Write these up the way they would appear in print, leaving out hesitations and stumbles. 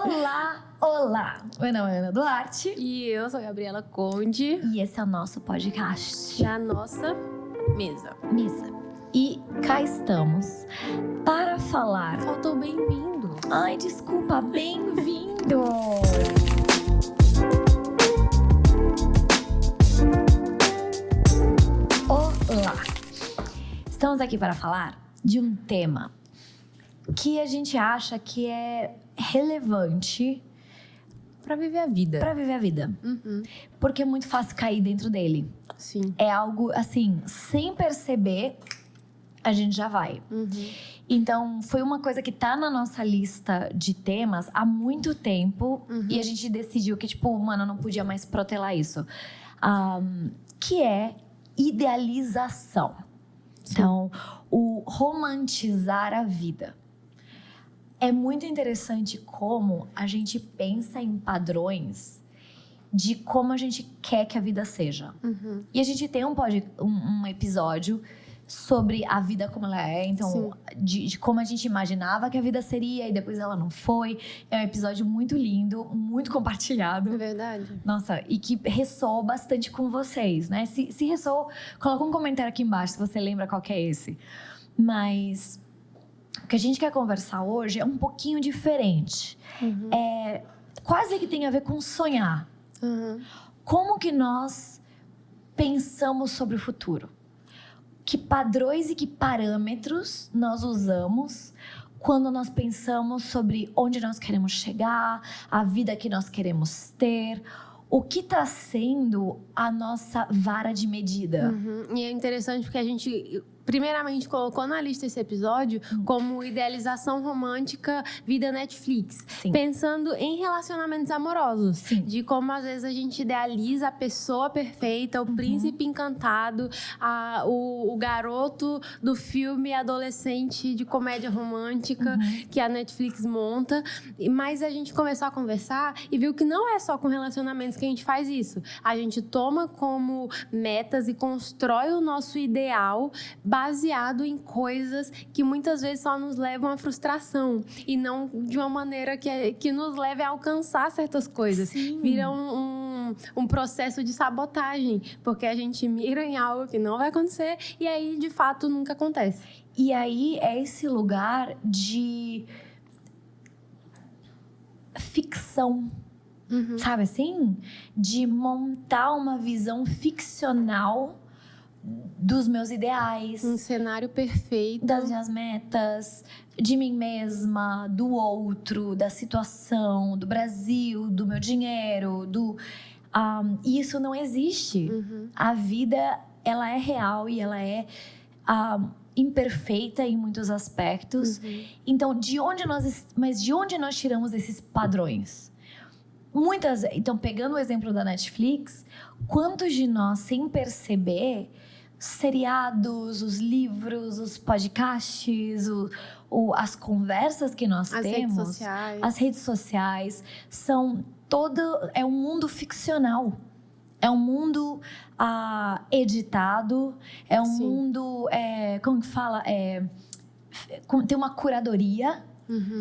Olá, olá! Meu nome é Ana Duarte. E eu sou a Gabriela Conde. E esse é o nosso podcast. Na nossa mesa. E cá estamos para falar... Faltou bem-vindo. Ai, desculpa, bem-vindo! Olá! Estamos aqui para falar de um tema que a gente acha que é relevante Pra viver a vida. Uhum. Porque é muito fácil cair dentro dele. Sim. É algo, assim, sem perceber, a gente já vai. Uhum. Então, foi uma coisa que tá na nossa lista de temas há muito tempo. E a gente decidiu que, tipo, mano, não podia mais protelar isso. Que é idealização. Sim. Então, o romantizar a vida. É muito interessante como a gente pensa em padrões de como a gente quer que a vida seja. Uhum. E a gente tem um episódio sobre a vida como ela é. Então, de como a gente imaginava que a vida seria e depois ela não foi. É um episódio muito lindo, muito compartilhado. É verdade. Nossa, e que ressoou bastante com vocês, né? Se ressoou, coloca um comentário aqui embaixo se você lembra qual que é esse. Mas... o que a gente quer conversar hoje é um pouquinho diferente. Uhum. Quase que tem a ver com sonhar. Uhum. Como que nós pensamos sobre o futuro? Que padrões e que parâmetros nós usamos quando nós pensamos sobre onde nós queremos chegar, a vida que nós queremos ter... o que está sendo a nossa vara de medida? Uhum. E é interessante porque a gente, primeiramente, colocou na lista esse episódio como idealização romântica vida Netflix. Sim. Pensando em relacionamentos amorosos. Sim. De como, às vezes, a gente idealiza a pessoa perfeita, o príncipe encantado, o garoto do filme adolescente de comédia romântica que a Netflix monta. Mas a gente começou a conversar e viu que não é só com relacionamentos que a gente faz isso. A gente toma como metas e constrói o nosso ideal baseado em coisas que muitas vezes só nos levam à frustração e não de uma maneira que nos leve a alcançar certas coisas. Sim. Vira um processo de sabotagem, porque a gente mira em algo que não vai acontecer e aí, de fato, nunca acontece. E aí é esse lugar de ficção. Sabe assim? De montar uma visão ficcional dos meus ideais. Um cenário perfeito. Das minhas metas, de mim mesma, do outro, da situação, do Brasil, do meu dinheiro, e isso não existe. A vida, ela é real e ela é imperfeita em muitos aspectos. Então, de onde nós tiramos esses padrões? Então, pegando o exemplo da Netflix, quantos de nós, sem perceber, seriados, os livros, os podcasts, as conversas que nós temos, as redes sociais, é um mundo ficcional. É um mundo editado, é um mundo, como que fala? Tem uma curadoria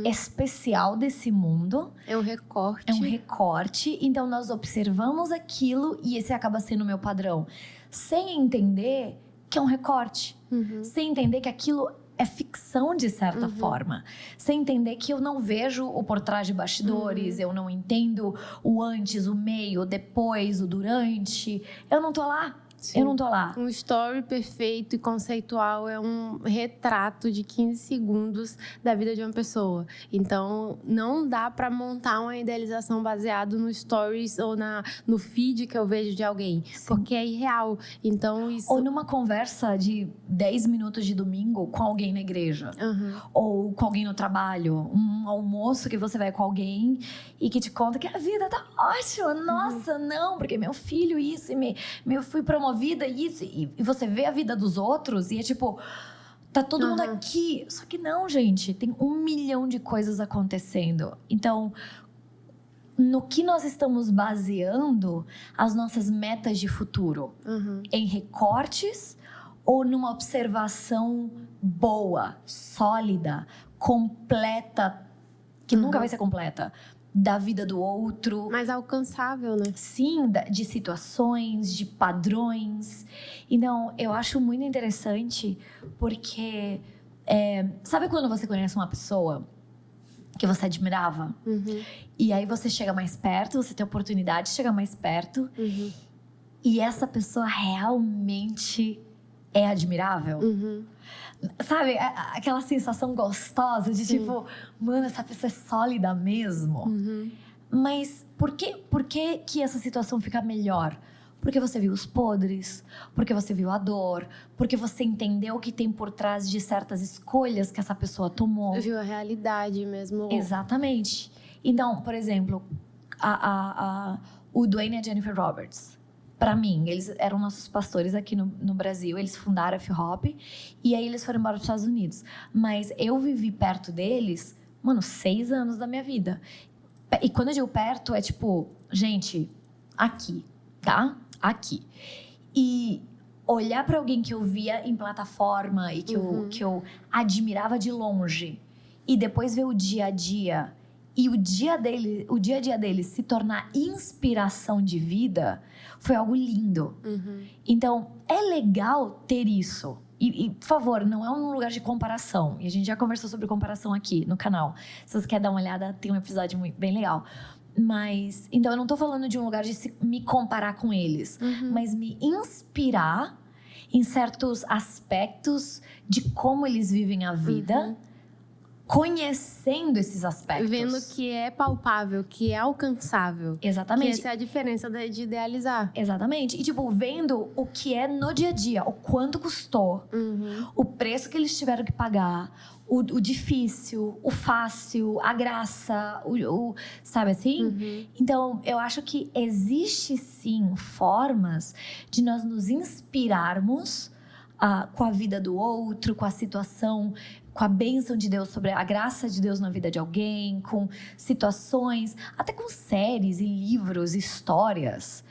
especial desse mundo. É um recorte. Então, nós observamos aquilo e esse acaba sendo o meu padrão. Sem entender que é um recorte. Sem entender que aquilo é ficção de certa forma. Sem entender que eu não vejo o por trás de bastidores. Eu não entendo o antes, o meio, o depois, o durante. Eu não tô lá. Sim. Eu não tô lá. Um story perfeito e conceitual é um retrato de 15 segundos da vida de uma pessoa. Então, não dá pra montar uma idealização baseada no stories ou no feed que eu vejo de alguém. Sim. Porque é irreal. Então, isso... Ou numa conversa de 10 minutos de domingo com alguém na igreja. Ou com alguém no trabalho. Um almoço que você vai com alguém e que te conta que a vida tá ótima. Nossa, não, porque meu filho isso e eu fui promovida isso, e você vê a vida dos outros e é tipo, tá todo mundo aqui. Só que não, gente, tem 1 milhão de coisas acontecendo. Então, no que nós estamos baseando as nossas metas de futuro? Em recortes ou numa observação boa, sólida, completa, que nunca vai ser completa, da vida do outro. Mais alcançável, né? Sim, de situações, de padrões. Então, eu acho muito interessante porque... sabe quando você conhece uma pessoa que você admirava? E aí você chega mais perto, você tem a oportunidade de chegar mais perto. E essa pessoa realmente é admirável. Sabe, aquela sensação gostosa de tipo, mano, essa pessoa é sólida mesmo. Mas por que essa situação fica melhor? Porque você viu os podres, porque você viu a dor, porque você entendeu o que tem por trás de certas escolhas que essa pessoa tomou. Viu a realidade mesmo. Exatamente. Então, por exemplo, o Dwayne e a Jennifer Roberts. Pra mim, eles eram nossos pastores aqui no Brasil. Eles fundaram a F-Hop. E aí eles foram embora para os Estados Unidos. Mas eu vivi perto deles, mano, 6 anos da minha vida. E quando eu digo perto, é tipo, gente, aqui, tá? Aqui. E olhar pra alguém que eu via em plataforma e que eu admirava de longe. E depois ver o dia a dia. E o dia a dia deles se tornar inspiração de vida foi algo lindo. Então, é legal ter isso. E, por favor, não é um lugar de comparação. E a gente já conversou sobre comparação aqui no canal. Se você quer dar uma olhada, tem um episódio bem legal. Mas, então, eu não tô falando de um lugar de me comparar com eles. Mas me inspirar em certos aspectos de como eles vivem a vida. Conhecendo esses aspectos. Vendo que é palpável, que é alcançável. Exatamente. Que essa é a diferença de idealizar. Exatamente. E, tipo, vendo o que é no dia a dia. O quanto custou. O preço que eles tiveram que pagar. O difícil, o fácil, a graça. Sabe assim? Então, eu acho que existe, sim, formas de nós nos inspirarmos com a vida do outro, com a situação, com a bênção de Deus, sobre a graça de Deus na vida de alguém, com situações, até com séries e livros, histórias,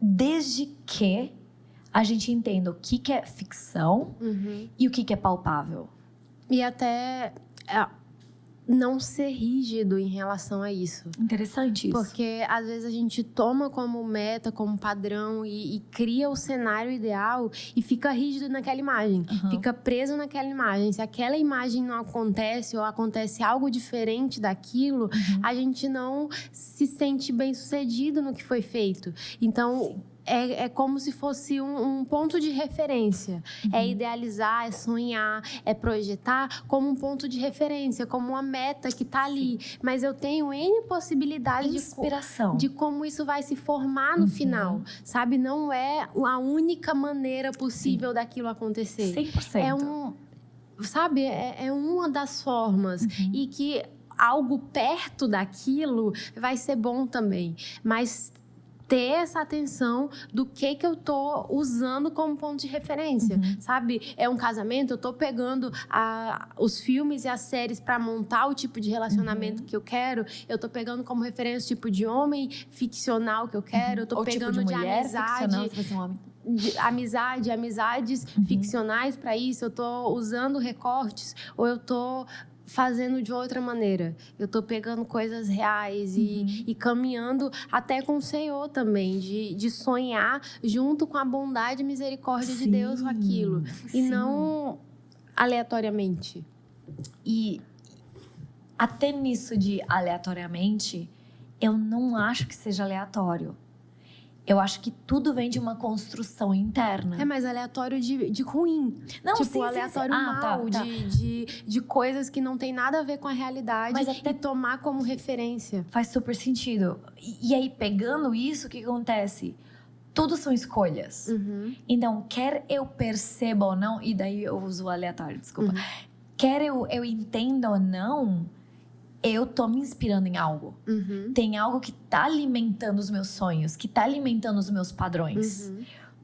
desde que a gente entenda o que é ficção e o que é palpável. E até não ser rígido em relação a isso. Interessante isso. Porque às vezes a gente toma como meta, como padrão e cria o cenário ideal e fica rígido naquela imagem. Fica preso naquela imagem. Se aquela imagem não acontece ou acontece algo diferente daquilo, a gente não se sente bem sucedido no que foi feito. Então... É como se fosse um ponto de referência. É idealizar, é sonhar, é projetar como um ponto de referência, como uma meta que está ali. Mas eu tenho N possibilidades de como isso vai se formar no final. Sabe? Não é a única maneira possível daquilo acontecer. 100%. Sabe? É uma das formas. E que algo perto daquilo vai ser bom também. Mas... ter essa atenção do que eu tô usando como ponto de referência, sabe? É um casamento, eu tô pegando os filmes e as séries para montar o tipo de relacionamento que eu quero, eu tô pegando como referência o tipo de homem ficcional que eu quero, eu tô pegando tipo de mulher amizade... ficcional, se um homem. Amizades ficcionais para isso, eu tô usando recortes ou eu tô... fazendo de outra maneira. Eu tô pegando coisas reais e caminhando até com o Senhor também, de sonhar junto com a bondade e misericórdia de Deus com aquilo. E não aleatoriamente. E até nisso de aleatoriamente, eu não acho que seja aleatório. Eu acho que tudo vem de uma construção interna. É mais aleatório de ruim. Não, tipo, sim, aleatório sim. mal, Tá. de coisas que não tem nada a ver com a realidade. Mas até tomar como referência. Faz super sentido. E aí, pegando isso, o que acontece? Tudo são escolhas. Então, quer eu perceba ou não... E daí eu uso o aleatório, desculpa. Quer eu entenda ou não... eu tô me inspirando em algo. Tem algo que tá alimentando os meus sonhos, que tá alimentando os meus padrões.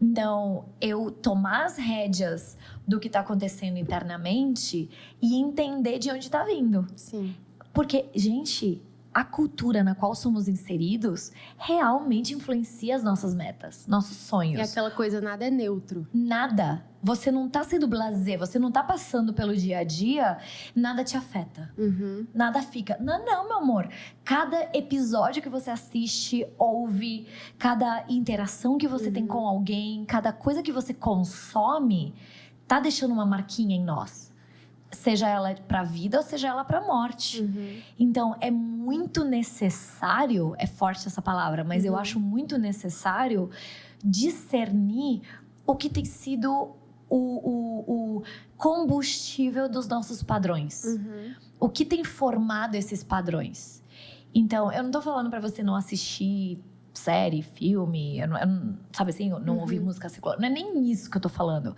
Então, eu tomar as rédeas do que tá acontecendo internamente e entender de onde tá vindo. Sim. Porque, gente, a cultura na qual somos inseridos realmente influencia as nossas metas, nossos sonhos. E aquela coisa, nada é neutro. Nada. Você não tá sendo blasé, você não tá passando pelo dia a dia, nada te afeta. Nada fica. Não, meu amor. Cada episódio que você assiste, ouve, cada interação que você tem com alguém, cada coisa que você consome, tá deixando uma marquinha em nós. Seja ela pra vida ou seja ela pra morte. Então, é muito necessário, é forte essa palavra, mas eu acho muito necessário discernir o que tem sido o combustível dos nossos padrões. O que tem formado esses padrões. Então, eu não tô falando pra você não assistir série, filme, eu não, sabe assim, não ouvir música secular. Não é nem isso que eu tô falando.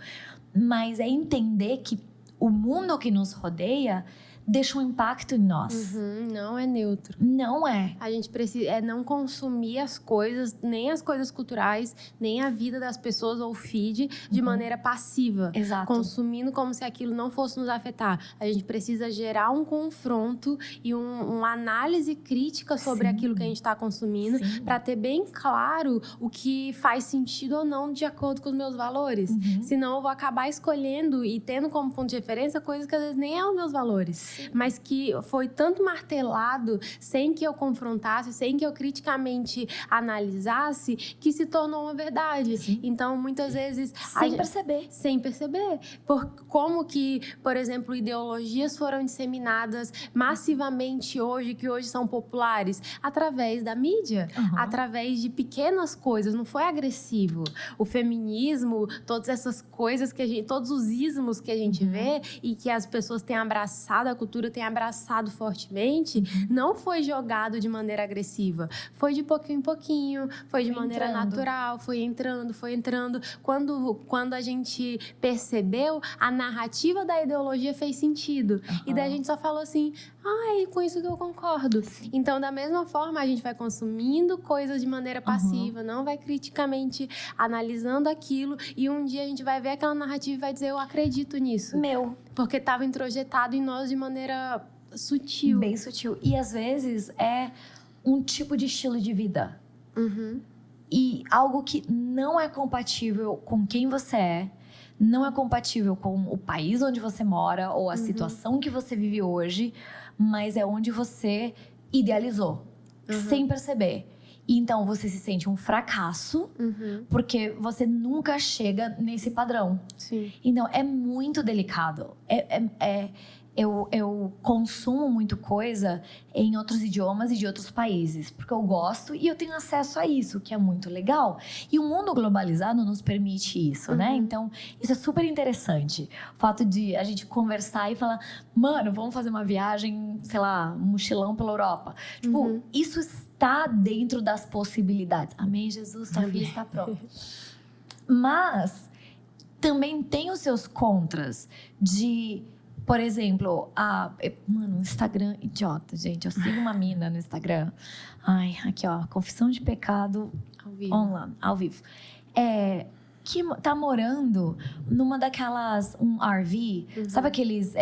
Mas é entender que o mundo que nos rodeia deixa um impacto em nós. Não é neutro. Não é. A gente precisa não consumir as coisas, nem as coisas culturais, nem a vida das pessoas ou feed de maneira passiva. Exato. Consumindo como se aquilo não fosse nos afetar. A gente precisa gerar um confronto e uma análise crítica sobre aquilo que a gente está consumindo, para ter bem claro o que faz sentido ou não de acordo com os meus valores. Senão eu vou acabar escolhendo e tendo como ponto de referência coisas que às vezes nem é os meus valores. Mas que foi tanto martelado, sem que eu confrontasse, sem que eu criticamente analisasse, que se tornou uma verdade. Então, muitas vezes... Sem perceber. Como que, por exemplo, ideologias foram disseminadas massivamente hoje, que hoje são populares? Através da mídia. Através de pequenas coisas. Não foi agressivo. O feminismo, todas essas coisas que a gente... Todos os ismos que a gente vê e que as pessoas têm abraçado, a cultura tem abraçado fortemente, não foi jogado de maneira agressiva. Foi de pouquinho em pouquinho, foi de maneira natural, foi entrando. Quando a gente percebeu, a narrativa da ideologia fez sentido. E daí a gente só falou assim, com isso que eu concordo. Então, da mesma forma, a gente vai consumindo coisas de maneira passiva, não vai criticamente analisando aquilo, e um dia a gente vai ver aquela narrativa e vai dizer, eu acredito nisso. Porque estava introjetado em nós de maneira sutil. Bem sutil. E às vezes é um tipo de estilo de vida. E algo que não é compatível com quem você é, não é compatível com o país onde você mora ou a situação que você vive hoje, mas é onde você idealizou, sem perceber. E então você se sente um fracasso, porque você nunca chega nesse padrão. Então é muito delicado. Eu consumo muito coisa em outros idiomas e de outros países, porque eu gosto e eu tenho acesso a isso, que é muito legal. E o mundo globalizado nos permite isso, né? Então, isso é super interessante. O fato de a gente conversar e falar, mano, vamos fazer uma viagem, sei lá, um mochilão pela Europa. Tipo, isso está dentro das possibilidades. Amém, Jesus, sua filha está pronta. Mas também tem os seus contras de... Por exemplo, mano, Instagram, idiota, gente. Eu sigo uma mina no Instagram. Ai, aqui, ó, confissão de pecado online, ao vivo. Que tá morando numa daquelas, um RV, sabe aqueles,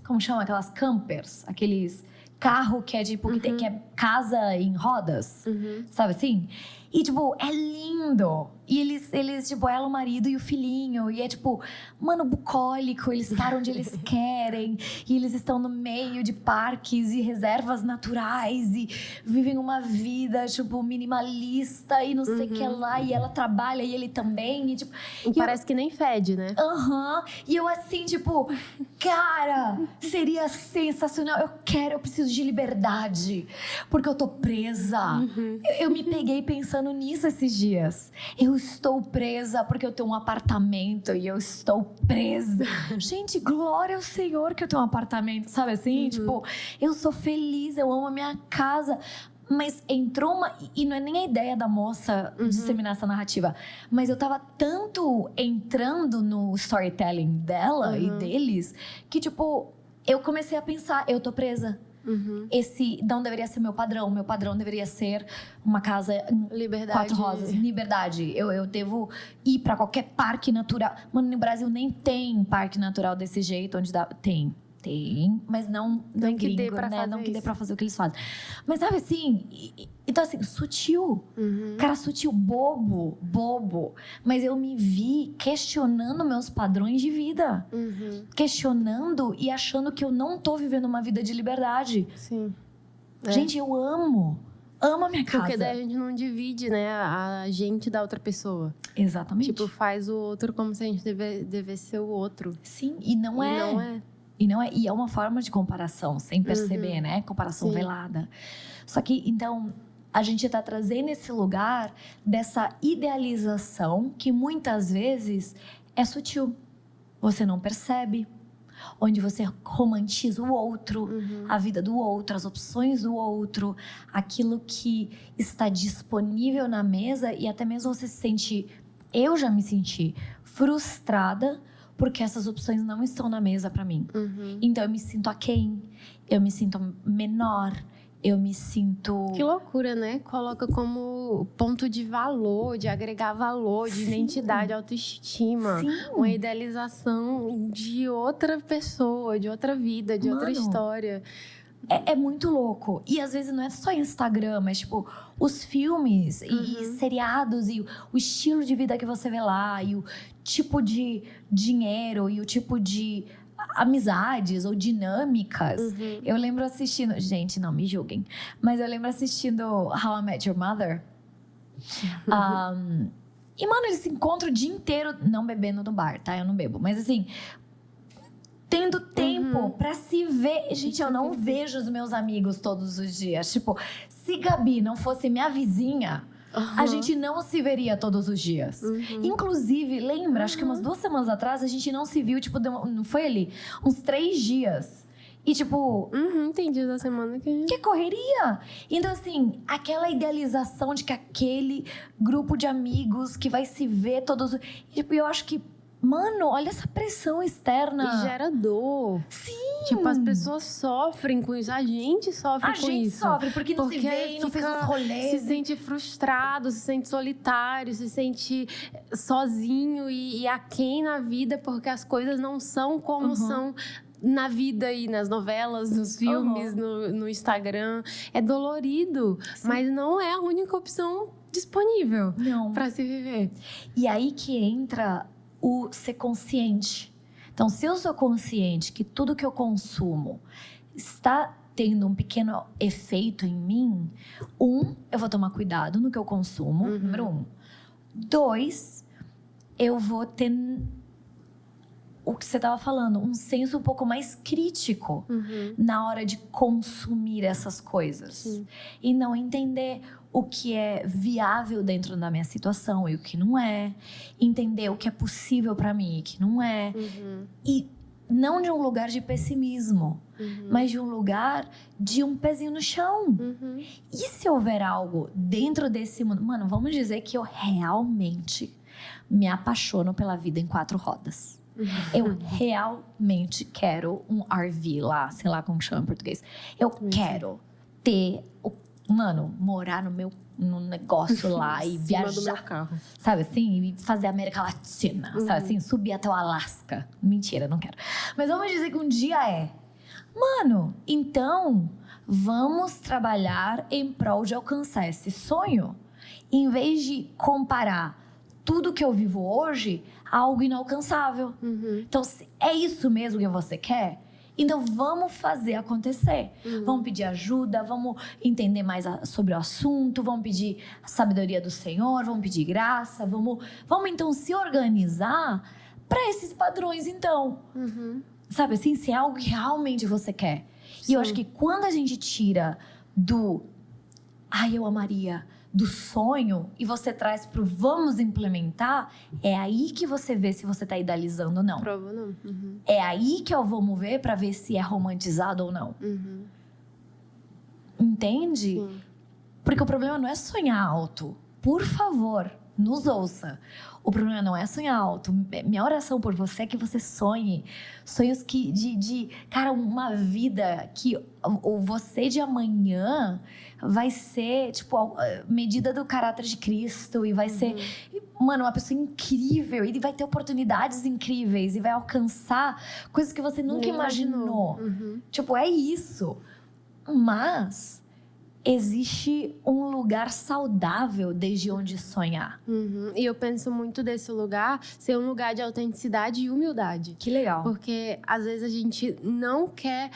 como chama? Aquelas campers, aqueles carro que é tipo, que é casa em rodas, sabe assim? E, tipo, é lindo. E eles, tipo, ela, o marido e o filhinho. E é, tipo, mano, bucólico. Eles param onde eles querem. E eles estão no meio de parques e reservas naturais. E vivem uma vida, tipo, minimalista e não sei o que lá. E ela trabalha e ele também. E, tipo, parece que nem fede, né? E eu assim, tipo, cara, seria sensacional. Eu preciso de liberdade. Porque eu tô presa. Eu me peguei pensando nisso esses dias. Eu estou presa porque eu tenho um apartamento e eu estou presa. Gente, glória ao Senhor que eu tenho um apartamento, sabe assim? Tipo, eu sou feliz, eu amo a minha casa. Mas entrou uma... E não é nem a ideia da moça disseminar essa narrativa. Mas eu tava tanto entrando no storytelling dela e deles que, tipo, eu comecei a pensar, eu tô presa. Esse não deveria ser meu padrão. Meu padrão deveria ser uma casa... Liberdade. 4 rosas. Liberdade. Eu devo ir pra qualquer parque natural. Mano, no Brasil nem tem parque natural desse jeito. Onde dá... Tem. Tem, mas não que dê gringo, pra né? fazer Não que dê isso. pra fazer o que eles fazem. Mas sabe assim, então assim, sutil. Cara, sutil, bobo. Mas eu me vi questionando meus padrões de vida. Questionando e achando que eu não tô vivendo uma vida de liberdade. Sim. Gente, eu amo a minha casa. Porque daí a gente não divide, né, a gente da outra pessoa. Exatamente. Tipo, faz o outro como se a gente devesse ser o outro. Sim, e não E é. não é. E é uma forma de comparação, sem perceber, né? Comparação Sim. velada. Só que, então, a gente tá trazendo esse lugar dessa idealização que muitas vezes é sutil. Você não percebe. Onde você romantiza o outro, a vida do outro, as opções do outro, aquilo que está disponível na mesa e até mesmo você se sente... Eu já me senti frustrada porque essas opções não estão na mesa para mim. Então eu me sinto aquém, eu me sinto menor, eu me sinto... Que loucura, né? Coloca como ponto de valor, de agregar valor, de identidade, autoestima. Sim. Uma idealização de outra pessoa, de outra vida, de outra Mano, história. É muito louco. E às vezes não é só Instagram, mas tipo, os filmes e seriados e o estilo de vida que você vê lá, e o tipo de dinheiro e o tipo de amizades ou dinâmicas. Eu lembro assistindo... Gente, não me julguem. Mas eu lembro assistindo How I Met Your Mother. E, mano, eles se encontram o dia inteiro... Não bebendo no bar, tá? Eu não bebo. Mas, assim... Tendo tempo pra se ver... Gente, eu não vejo os meus amigos todos os dias. Tipo, se Gabi não fosse minha vizinha... A gente não se veria todos os dias. Inclusive, lembra, acho que umas 2 semanas atrás, a gente não se viu, tipo, não foi ali? Uns 3 dias. E, tipo... Tem dias da semana que... Que correria! Então, assim, aquela idealização de que aquele grupo de amigos que vai se ver todos... E, tipo, eu acho que... Mano, olha essa pressão externa. E gera dor. Sim! Tipo, as pessoas sofrem com isso. A gente sofre com isso. A gente sofre porque não se vê e não fez os rolês. Se sente frustrado, se sente solitário, se sente sozinho e aquém na vida porque as coisas não são como são na vida e nas novelas, nos filmes, no Instagram. É dolorido, mas não é a única opção disponível para se viver. E aí que entra o ser consciente. Então, se eu sou consciente que tudo que eu consumo está tendo um pequeno efeito em mim, eu vou tomar cuidado no que eu consumo, número 1. 2, eu vou ter o que você estava falando, um senso um pouco mais crítico na hora de consumir essas coisas. Sim. E não entender o que é viável dentro da minha situação e o que não é. Entender o que é possível para mim e o que não é. E não de um lugar de pessimismo, mas de um lugar de um pezinho no chão. E se houver algo dentro desse mundo... Mano, vamos dizer que eu realmente me apaixono pela vida em 4 rodas. Eu realmente quero um RV lá, sei lá como chama em português. Eu quero ter... Mano, morar no negócio lá e viajar. Do meu carro. Sabe assim? E fazer América Latina. Sabe assim? Subir até o Alasca. Mentira, não quero. Mas vamos dizer que um dia é. Mano, então vamos trabalhar em prol de alcançar esse sonho. Em vez de comparar tudo que eu vivo hoje a algo inalcançável. Então, se é isso mesmo que você quer? Então, vamos fazer acontecer. Vamos pedir ajuda, vamos entender mais sobre o assunto, vamos pedir a sabedoria do Senhor, vamos pedir graça, vamos então se organizar para esses padrões, então. Sabe assim, se é algo que realmente você quer. Sim. E eu acho que quando a gente tira do... eu amaria... do sonho, e você traz pro vamos implementar, é aí que você vê se você tá idealizando ou não. Prova não. É aí que eu vou mover pra ver se é romantizado ou não. Entende? Sim. Porque o problema não é sonhar alto. Por favor, nos ouça. O problema não é sonhar alto. Minha oração por você é que você sonhe. Sonhos que cara, uma vida que o você de amanhã vai ser, tipo, a medida do caráter de Cristo. E vai ser, mano, uma pessoa incrível. E vai ter oportunidades incríveis. E vai alcançar coisas que você nunca imaginou. Tipo, é isso. Mas existe um lugar saudável desde onde sonhar. E eu penso muito desse lugar ser um lugar de autenticidade e humildade. Que legal. Porque às vezes a gente não quer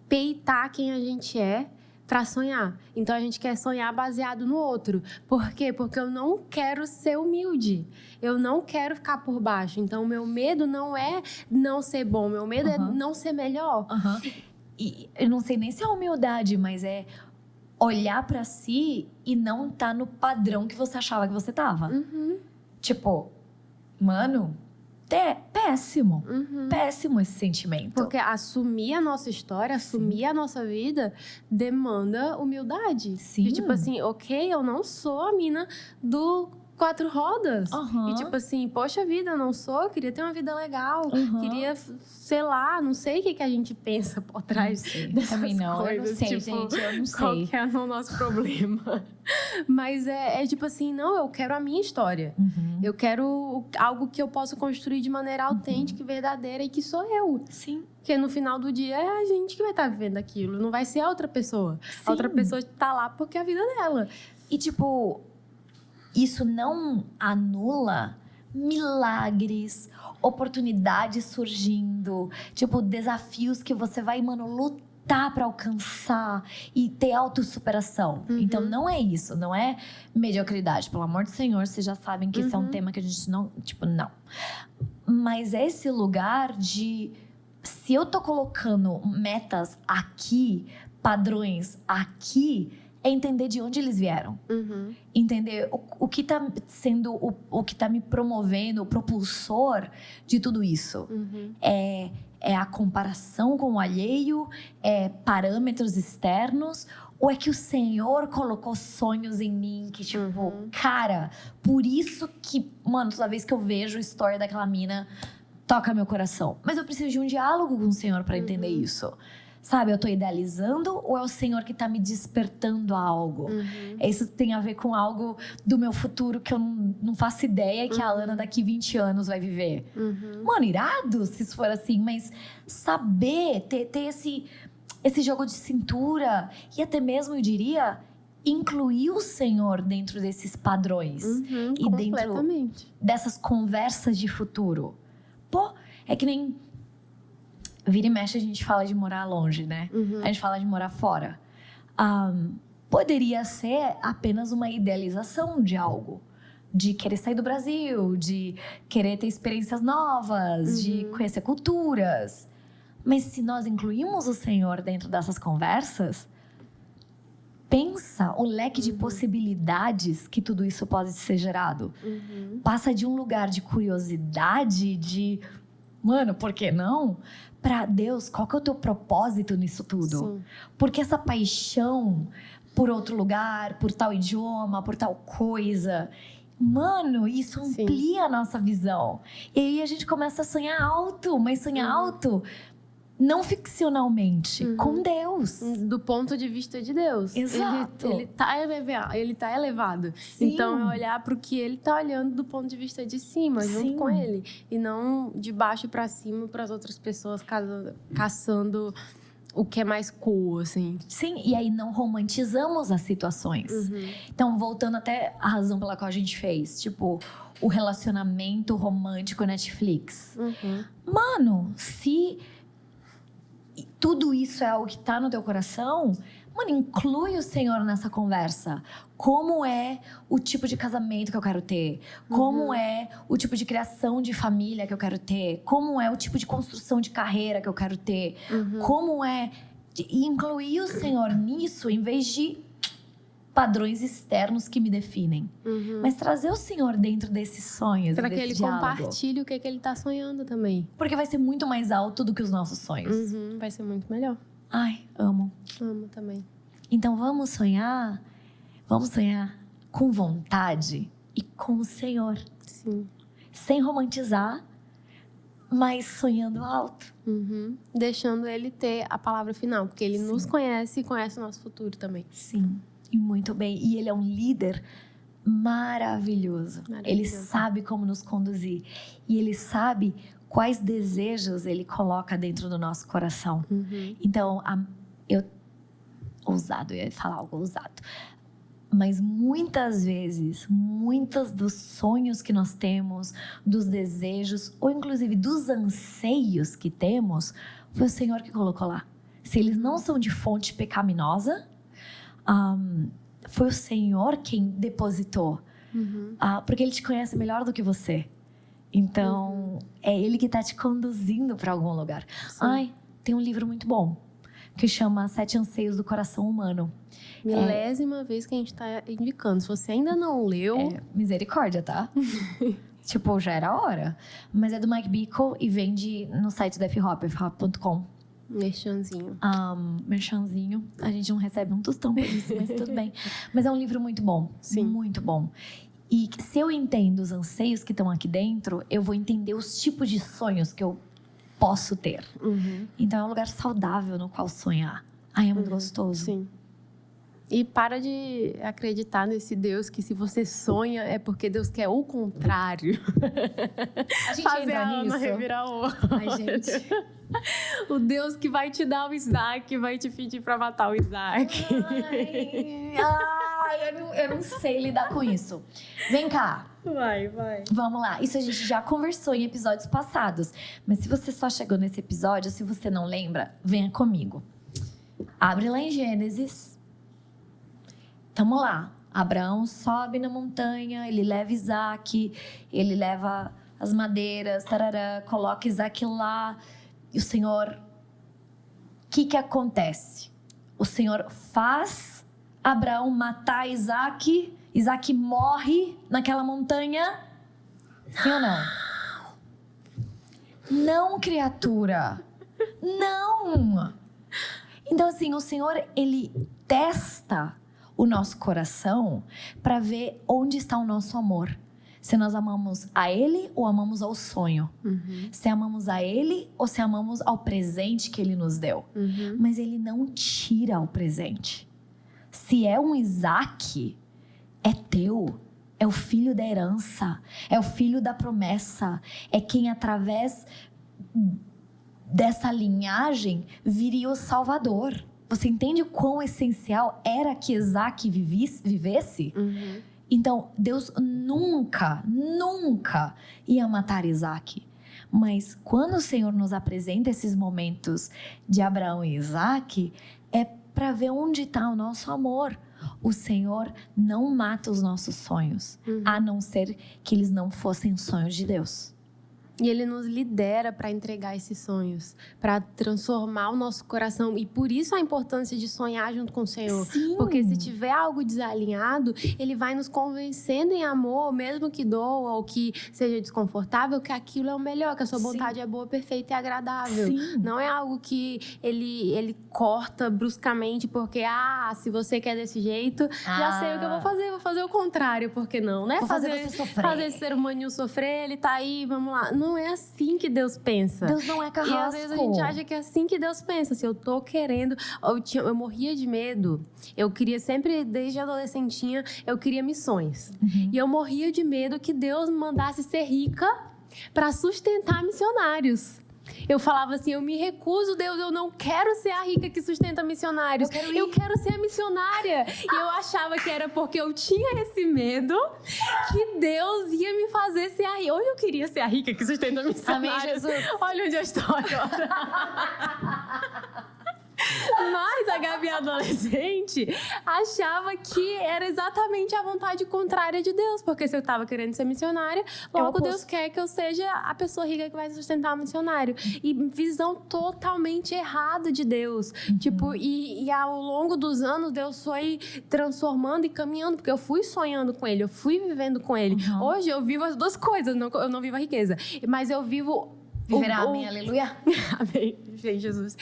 peitar quem a gente é para sonhar. Então a gente quer sonhar baseado no outro. Por quê? Porque eu não quero ser humilde. Eu não quero ficar por baixo. Então o meu medo não é não ser bom. Meu medo é não ser melhor. E eu não sei nem se é humildade, mas é olhar pra si e não tá no padrão que você achava que você tava. Tipo, mano, é péssimo. Péssimo esse sentimento. Porque assumir a nossa história, assumir a nossa vida, demanda humildade. Sim. De tipo assim, ok, eu não sou a mina do 4 rodas. E tipo assim, poxa vida, eu não sou, eu queria ter uma vida legal. Queria, sei lá, não sei o que a gente pensa por trás dessas também não, coisas. eu não sei, tipo, gente, eu não sei. Qual que é o nosso problema? Mas é tipo assim, não, eu quero a minha história. Eu quero algo que eu possa construir de maneira autêntica e verdadeira e que sou eu. Sim. Porque no final do dia é a gente que vai estar vivendo aquilo, não vai ser a outra pessoa. Sim. A outra pessoa está lá porque é a vida dela. E tipo, isso não anula milagres, oportunidades surgindo, tipo, desafios que você vai, mano, lutar pra alcançar e ter autossuperação. Então, não é isso, não é mediocridade. Pelo amor do Senhor, vocês já sabem que esse é um tema que a gente não... Tipo, não. Mas é esse lugar de... Se eu tô colocando metas aqui, padrões aqui... é entender de onde eles vieram. Entender o que tá sendo, o que tá me promovendo, o propulsor de tudo isso. É a comparação com o alheio? É parâmetros externos? Ou é que o Senhor colocou sonhos em mim que, tipo, cara, por isso que, mano, toda vez que eu vejo a história daquela mina, toca meu coração. Mas eu preciso de um diálogo com o Senhor pra entender isso. Sabe, eu tô idealizando ou é o Senhor que tá me despertando a algo? Isso tem a ver com algo do meu futuro que eu não faço ideia que a Alana daqui 20 anos vai viver. Mano, irado se isso for assim, mas saber, ter esse jogo de cintura e até mesmo, eu diria, incluir o Senhor dentro desses padrões. E dentro dessas conversas de futuro. Pô, é que nem... Vira e mexe, a gente fala de morar longe, né? A gente fala de morar fora. Poderia ser apenas uma idealização de algo. De querer sair do Brasil, de querer ter experiências novas, de conhecer culturas. Mas se nós incluímos o Senhor dentro dessas conversas, pensa o leque de possibilidades que tudo isso pode ser gerado. Passa de um lugar de curiosidade, de... Mano, por que não? Pra Deus, qual que é o teu propósito nisso tudo? Sim. Porque essa paixão por outro lugar, por tal idioma, por tal coisa... Mano, isso amplia a nossa visão. E aí a gente começa a sonhar alto, mas sonhar alto... Não ficcionalmente, com Deus. Do ponto de vista de Deus. Exato. Ele tá elevado. Sim. Então, é olhar para o que ele tá olhando do ponto de vista de cima, junto com ele. E não de baixo para cima, para as outras pessoas caçando o que é mais cool, assim. Sim, e aí não romantizamos as situações. Então, voltando até a razão pela qual a gente fez. Tipo, o relacionamento romântico Netflix. Mano, se... tudo isso é algo que tá no teu coração, mano, inclui o Senhor nessa conversa. Como é o tipo de casamento que eu quero ter? Como é o tipo de criação de família que eu quero ter? Como é o tipo de construção de carreira que eu quero ter? Como é... E incluir o Senhor nisso, em vez de padrões externos que me definem. Mas trazer o Senhor dentro desses sonhos, para que ele diálogo. compartilhe o que ele tá sonhando também. Porque vai ser muito mais alto do que os nossos sonhos. Vai ser muito melhor. Ai, amo. Amo também. Então vamos sonhar com vontade. e com o Senhor. Sim. Sem romantizar, mas sonhando alto. Deixando ele ter a palavra final, porque ele nos conhece e conhece o nosso futuro também. Sim, e muito bem. E ele é um líder maravilhoso. Ele sabe como nos conduzir. E ele sabe quais desejos ele coloca dentro do nosso coração. Então, eu ia falar algo ousado. Mas muitas vezes, muitos dos sonhos que nós temos, dos desejos, ou inclusive dos anseios que temos, foi o Senhor que colocou lá. Se eles não são de fonte pecaminosa, foi o Senhor quem depositou. Porque Ele te conhece melhor do que você. Então, é Ele que está te conduzindo para algum lugar. Tem um livro muito bom, que chama 7 Anseios do Coração Humano. Milésima vez que a gente tá indicando. Se você ainda não leu... misericórdia, tá? Tipo, já era a hora. Mas é do Mike Bickle e vende no site da fhop.com. Merchanzinho. Merchanzinho. A gente não recebe um tostão por isso, mas tudo bem. Mas é um livro muito bom. Sim. Muito bom. E se eu entendo os anseios que estão aqui dentro, eu vou entender os tipos de sonhos que eu posso ter. Então, é um lugar saudável no qual sonhar. É muito gostoso. Sim. E para de acreditar nesse Deus que se você sonha é porque Deus quer o contrário. A gente fazer entra a Ana nisso. revirar o... Ai, gente. O Deus que vai te dar o Isaac vai te pedir para matar o Isaac. Eu não sei lidar com isso. Vem cá. Vai. Vamos lá. Isso a gente já conversou em episódios passados. Mas se você só chegou nesse episódio, se você não lembra, venha comigo. Abre lá em Gênesis. Tamo lá. Abraão sobe na montanha, ele leva Isaac, ele leva as madeiras, tarará, coloca Isaac lá. E o Senhor... O que acontece? O Senhor faz Abraão matar Isaac. Isaac morre naquela montanha. Sim ou não? Não, criatura. Não. Então, assim, o Senhor, Ele testa o nosso coração para ver onde está o nosso amor. Se nós amamos a Ele ou amamos ao sonho. Se amamos a Ele ou se amamos ao presente que Ele nos deu. Mas Ele não tira o presente. Se é um Isaac, é teu. É o filho da herança. É o filho da promessa. É quem através dessa linhagem viria o Salvador. Você entende o quão essencial era que Isaac vivesse? Então, Deus nunca ia matar Isaac. Mas quando o Senhor nos apresenta esses momentos de Abraão e Isaac, é para ver onde está o nosso amor. O Senhor não mata os nossos sonhos, a não ser que eles não fossem sonhos de Deus. E Ele nos lidera para entregar esses sonhos, para transformar o nosso coração. E por isso a importância de sonhar junto com o Senhor. Sim. Porque se tiver algo desalinhado, Ele vai nos convencendo em amor, mesmo que doa ou que seja desconfortável, que aquilo é o melhor, que a sua vontade é boa, perfeita e agradável. Sim. Não é algo que Ele corta bruscamente porque, se você quer desse jeito, já sei o que eu vou fazer o contrário, porque não, né? Vou fazer você sofrer. Fazer esse ser humaninho sofrer, ele tá aí, vamos lá. Não é assim que Deus pensa. Deus não é carrasco. E às vezes a gente acha que é assim que Deus pensa. Se eu tô querendo... Eu morria de medo. Eu queria sempre, desde adolescentinha, eu queria missões. E eu morria de medo que Deus me mandasse ser rica para sustentar missionários. Eu falava assim, eu me recuso, Deus, eu não quero ser a rica que sustenta missionários. Eu quero ser a missionária. E eu achava que era porque eu tinha esse medo que Deus ia me fazer ser a rica. Hoje eu queria ser a rica que sustenta missionários. Amém, Jesus. Olha onde eu estou agora. Mas a Gabi adolescente achava que era exatamente a vontade contrária de Deus. Porque se eu estava querendo ser missionária, logo Deus quer que eu seja a pessoa rica que vai sustentar o missionário. E visão totalmente errada de Deus. Tipo, e ao longo dos anos, Deus foi transformando e caminhando. Porque eu fui sonhando com Ele, eu fui vivendo com Ele. Hoje eu vivo as duas coisas. Eu não vivo a riqueza, mas eu vivo Viverá, amém, aleluia. Amém, Jesus.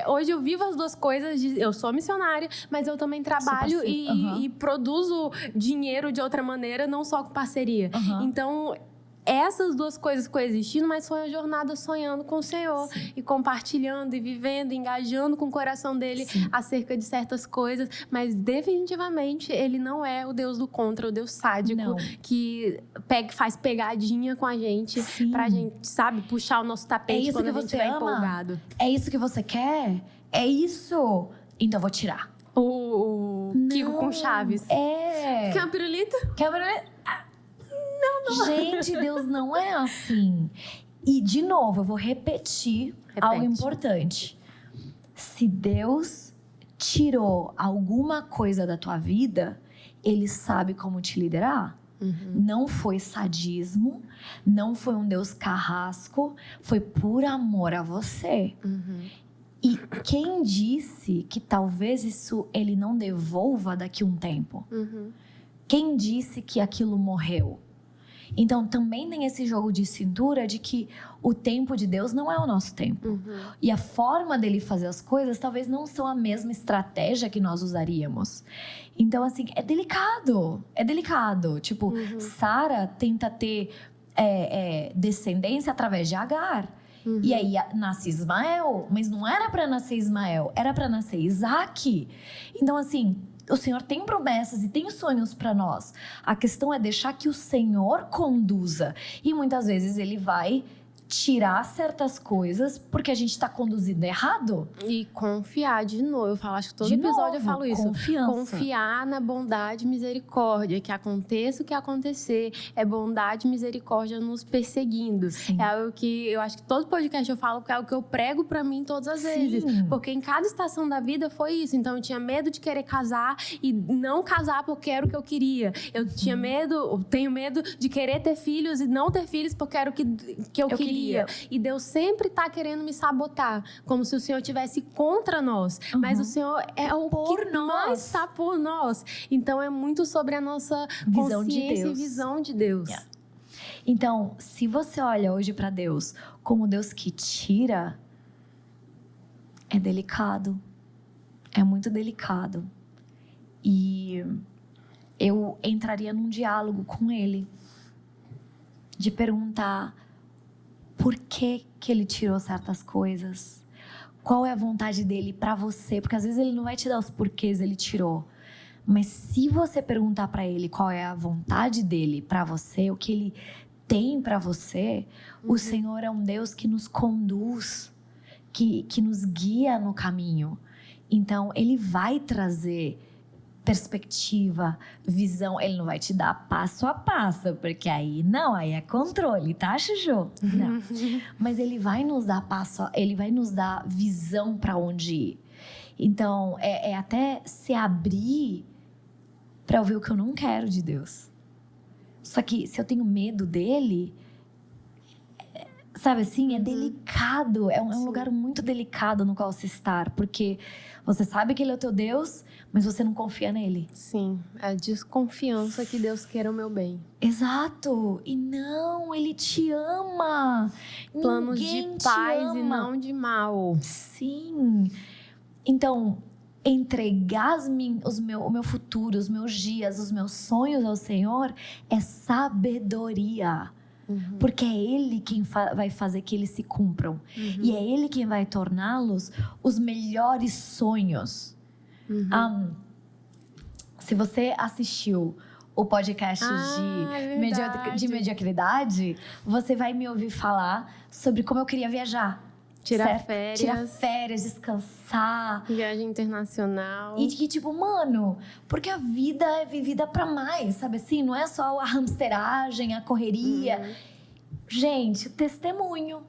Hoje eu vivo as duas coisas. Eu sou missionária, mas eu também trabalho e produzo dinheiro de outra maneira, não só com parceria. Então, essas duas coisas coexistindo, mas foi uma jornada sonhando com o Senhor. Sim. E compartilhando, e vivendo, engajando com o coração dele acerca de certas coisas. Mas definitivamente ele não é o Deus do contra, o Deus sádico que faz pegadinha com a gente. Sim. Pra gente, sabe, puxar o nosso tapete quando a gente estiver empolgado. É isso que você quer? É isso? Então eu vou tirar. O Kiko com Chaves. Quer um pirulito? Quer um pirulito? Não. Gente, Deus não é assim. E, de novo, eu vou repetir algo importante. Se Deus tirou alguma coisa da tua vida, Ele sabe como te liderar. Não foi sadismo, não foi um Deus carrasco, foi por amor a você. E quem disse que talvez isso Ele não devolva daqui a um tempo? Quem disse que aquilo morreu? Então, também tem esse jogo de cintura de que o tempo de Deus não é o nosso tempo. E a forma dele fazer as coisas talvez não são a mesma estratégia que nós usaríamos. Então, assim, é delicado. É delicado. Tipo, Sara tenta ter descendência através de Agar. E aí nasce Ismael, mas não era para nascer Ismael, era para nascer Isaac. Então, assim, o Senhor tem promessas e tem sonhos para nós. A questão é deixar que o Senhor conduza. E muitas vezes Ele vai tirar certas coisas porque a gente está conduzindo errado. E confiar de novo. Acho que todo episódio eu falo isso. Confiança. Confiar na bondade e misericórdia. Que aconteça o que acontecer, é bondade e misericórdia nos perseguindo. Sim. É algo que eu acho que todo podcast eu falo, que é algo que eu prego pra mim todas as vezes. Porque em cada estação da vida foi isso. Então eu tinha medo de querer casar e não casar porque era o que eu queria. Eu tenho medo de querer ter filhos e não ter filhos porque era o que eu queria. E Deus sempre está querendo me sabotar, como se o Senhor estivesse contra nós. Mas o Senhor é o que mais está por nós. Então é muito sobre a nossa consciência e visão de Deus. Então, se você olha hoje para Deus como Deus que tira, é delicado. É muito delicado. E eu entraria num diálogo com Ele, de perguntar por que Ele tirou certas coisas, qual é a vontade dele para você, porque às vezes Ele não vai te dar os porquês Ele tirou, mas se você perguntar para Ele qual é a vontade dele para você, o que Ele tem para você, o Senhor é um Deus que nos conduz, que nos guia no caminho. Então Ele vai trazer perspectiva, visão. Ele não vai te dar passo a passo, porque aí é controle, tá, Chuchu? Não. Mas Ele vai nos dar Ele vai nos dar visão para onde ir. Então, é até se abrir para eu ver o que eu não quero de Deus. Só que se eu tenho medo dele, sabe assim, é delicado, é um lugar muito delicado no qual se estar, porque você sabe que Ele é o teu Deus, mas você não confia nele. Sim, é desconfiança que Deus queira o meu bem. Exato, e não, Ele te ama. Planos Ninguém de paz te ama. e não de mal. Sim, então entregar o meu futuro, os meus dias, os meus sonhos ao Senhor é sabedoria. Porque é Ele quem vai fazer que eles se cumpram. E é Ele quem vai torná-los os melhores sonhos. Se você assistiu o podcast de mediocridade, você vai me ouvir falar sobre como eu queria viajar. Tirar férias, descansar. Viagem internacional. E que tipo, mano, porque a vida é vivida pra mais, sabe assim? Não é só a hamsteragem, a correria. Gente, testemunho.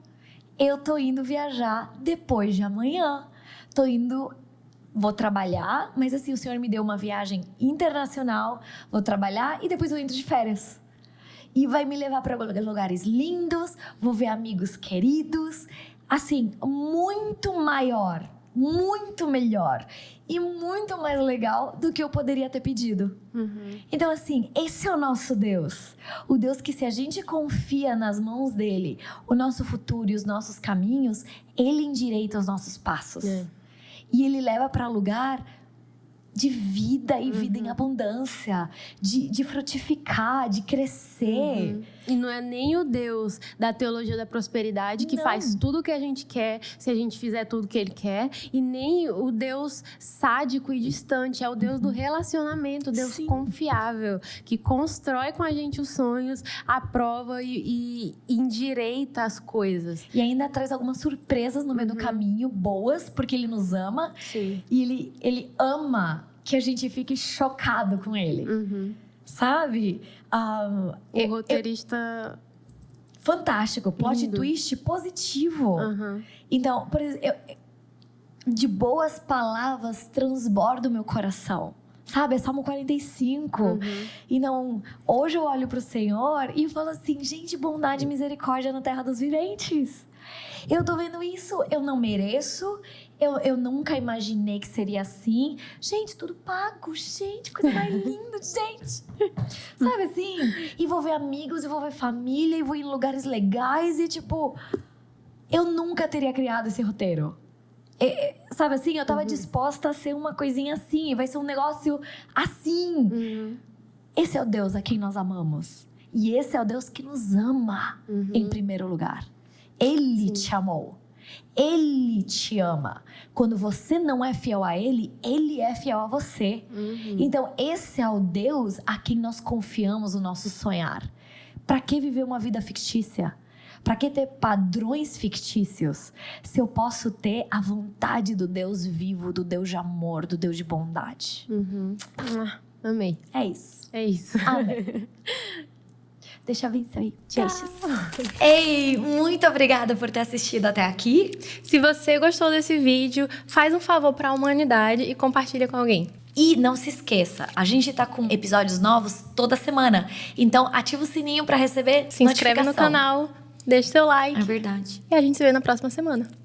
Eu tô indo viajar depois de amanhã. Vou trabalhar, mas assim, o Senhor me deu uma viagem internacional. Vou trabalhar e depois eu entro de férias. E vai me levar pra lugares lindos, vou ver amigos queridos. Assim, muito maior muito melhor e muito mais legal do que eu poderia ter pedido. Então, assim, esse é o nosso Deus. O Deus que, se a gente confia nas mãos dele, o nosso futuro e os nossos caminhos, ele endireita os nossos passos. E ele leva para lugar de vida e vida em abundância, de frutificar, de crescer. E não é nem o Deus da teologia da prosperidade que faz tudo o que a gente quer, se a gente fizer tudo o que ele quer, e nem o Deus sádico e distante, é o Deus do relacionamento, o Deus confiável, que constrói com a gente os sonhos, aprova e endireita as coisas. E ainda traz algumas surpresas no meio do caminho, boas, porque ele nos ama. Sim. E ele ama que a gente fique chocado com ele. Sabe? O roteirista... Fantástico. Plot Lindo. twist positivo. Então, por exemplo, de boas palavras transborda o meu coração. Sabe? É Salmo 45. Então, hoje eu olho pro Senhor e falo assim, gente, bondade e misericórdia na terra dos viventes. Eu tô vendo isso, eu não mereço, eu nunca imaginei que seria assim. Gente, tudo pago, gente, coisa mais linda, gente. Sabe assim? E vou ver amigos, e vou ver família, e vou ir em lugares legais, e tipo... Eu nunca teria criado esse roteiro. Sabe assim? Eu tava disposta a ser uma coisinha assim, vai ser um negócio assim. Esse é o Deus a quem nós amamos. E esse é o Deus que nos ama em primeiro lugar. Ele te amou. Ele te ama. Quando você não é fiel a Ele, Ele é fiel a você. Então, esse é o Deus a quem nós confiamos o nosso sonhar. Para que viver uma vida fictícia? Para que ter padrões fictícios? Se eu posso ter a vontade do Deus vivo, do Deus de amor, do Deus de bondade. Amei. É isso. É isso. Amém. Deixa eu vencer aí. Beijos. Ei, muito obrigada por ter assistido até aqui. Se você gostou desse vídeo, faz um favor para a humanidade e compartilha com alguém. E não se esqueça, a gente tá com episódios novos toda semana. Então, ativa o sininho para receber Se inscreve no canal, deixa seu like. É verdade. E a gente se vê na próxima semana.